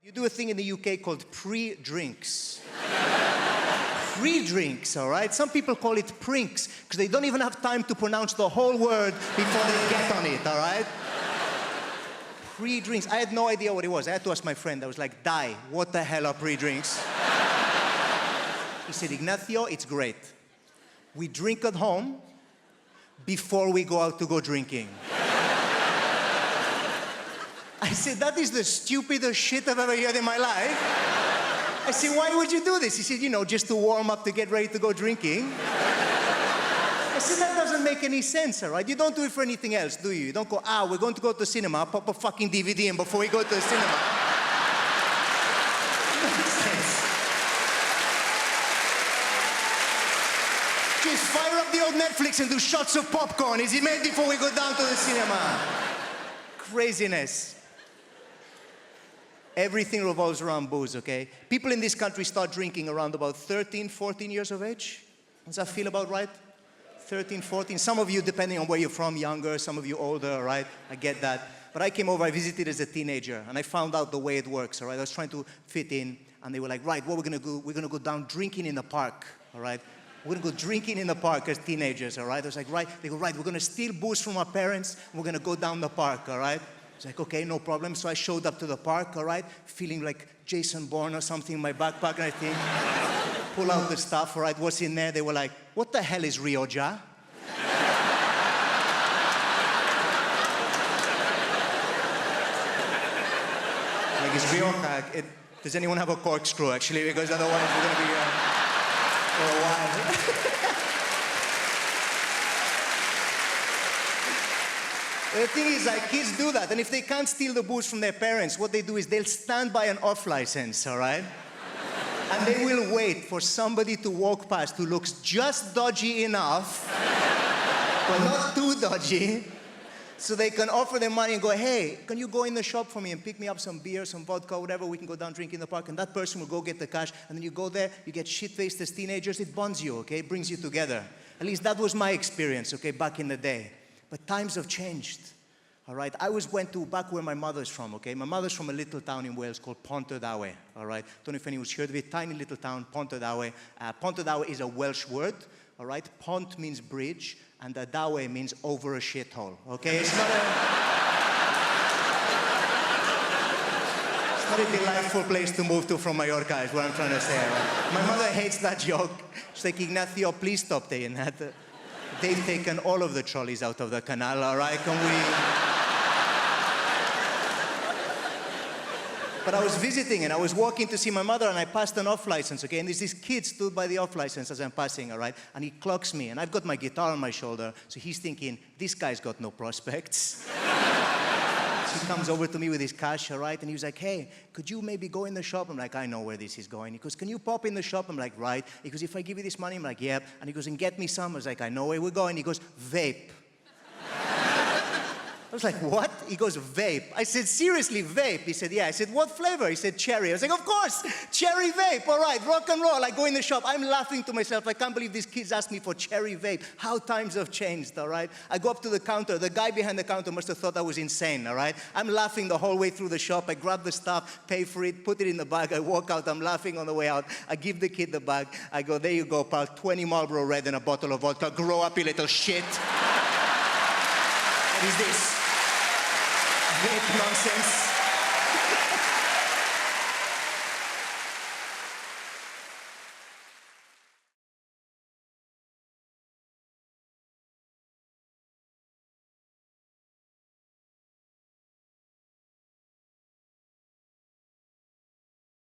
You do a thing in the UK called pre-drinks. Pre-drinks, all right? Some people call it prinks, because they don't even have time to pronounce the whole word before they get on it, all right? Pre-drinks. I had no idea what it was. I had to ask my friend. I was like, Dai, what the hell are pre-drinks? He said, Ignacio, it's great. We drink at home before we go out to go drinking. I said, that is the stupidest shit I've ever heard in my life. I said, why would you do this? He said, you know, just to warm up to get ready to go drinking. I said, that doesn't make any sense, all right? You don't do it for anything else, do you? You don't go, we're going to go to the cinema, pop a fucking DVD in before we go to the cinema. It doesn't make sense. Just fire up the old Netflix and do shots of popcorn. Is it made before we go down to the cinema? Craziness. Everything revolves around booze, okay? People in this country start drinking around about 13, 14 years of age. Does that feel about right? 13, 14. Some of you, depending on where you're from, younger, some of you older, all right? I get that. But I came over, I visited as a teenager, and I found out the way it works, all right? I was trying to fit in, and they were like, right, what we're gonna do, we're gonna go down drinking in the park, all right? We're gonna go drinking in the park as teenagers, all right? I was like, right, they go, right, we're gonna steal booze from our parents, and we're gonna go down the park, all right? I was like, okay, no problem. So I showed up to the park, all right, feeling like Jason Bourne or something in my backpack, and I think, pull out the stuff, all right, what's in there? They were like, what the hell is Rioja? Like, it's Rioja. Does anyone have a corkscrew, actually? Because otherwise we're gonna be here for a while. The thing is, like, kids do that, and if they can't steal the booze from their parents, what they do is they'll stand by an off license, all right? And they will wait for somebody to walk past who looks just dodgy enough, but not too dodgy, so they can offer them money and go, hey, can you go in the shop for me and pick me up some beer, some vodka, whatever, we can go down drink in the park, and that person will go get the cash, and then you go there, you get shit-faced as teenagers, it bonds you, okay? It brings you together. At least that was my experience, okay, back in the day. But times have changed, all right? I went to back where my mother's from, okay? My mother's from a little town in Wales called Pontardawe, all right? Don't know if anyone's heard of it. Tiny little town, Pontardawe. Pontardawe is a Welsh word, all right? Pont means bridge, and Dawe means over a shithole, okay? It's not a delightful place to move to from Mallorca, is what I'm trying to say, right? My mother hates that joke. She's like, Ignacio, please stop saying that. They've taken all of the trolleys out of the canal, all right? Can we... But I was visiting, and I was walking to see my mother, and I passed an off-license, okay? And there's this kid stood by the off-license as I'm passing, all right? And he clocks me, and I've got my guitar on my shoulder, so he's thinking, this guy's got no prospects. So he comes over to me with his cash, all right? And he was like, hey, could you maybe go in the shop? I'm like, I know where this is going. He goes, can you pop in the shop? I'm like, right. He goes, if I give you this money? I'm like, yep. And he goes, and get me some? I was like, I know where we're going. He goes, vape. I was like, what? He goes, vape. I said, seriously, vape? He said, yeah. I said, what flavor? He said, cherry. I was like, of course, cherry vape. All right, rock and roll. I go in the shop. I'm laughing to myself. I can't believe these kids asked me for cherry vape. How times have changed, all right? I go up to the counter. The guy behind the counter must have thought I was insane, all right? I'm laughing the whole way through the shop. I grab the stuff, pay for it, put it in the bag. I walk out. I'm laughing on the way out. I give the kid the bag. I go, there you go, pal. 20 Marlboro Red and a bottle of vodka. Grow up, you little shit. What is this? Vape nonsense.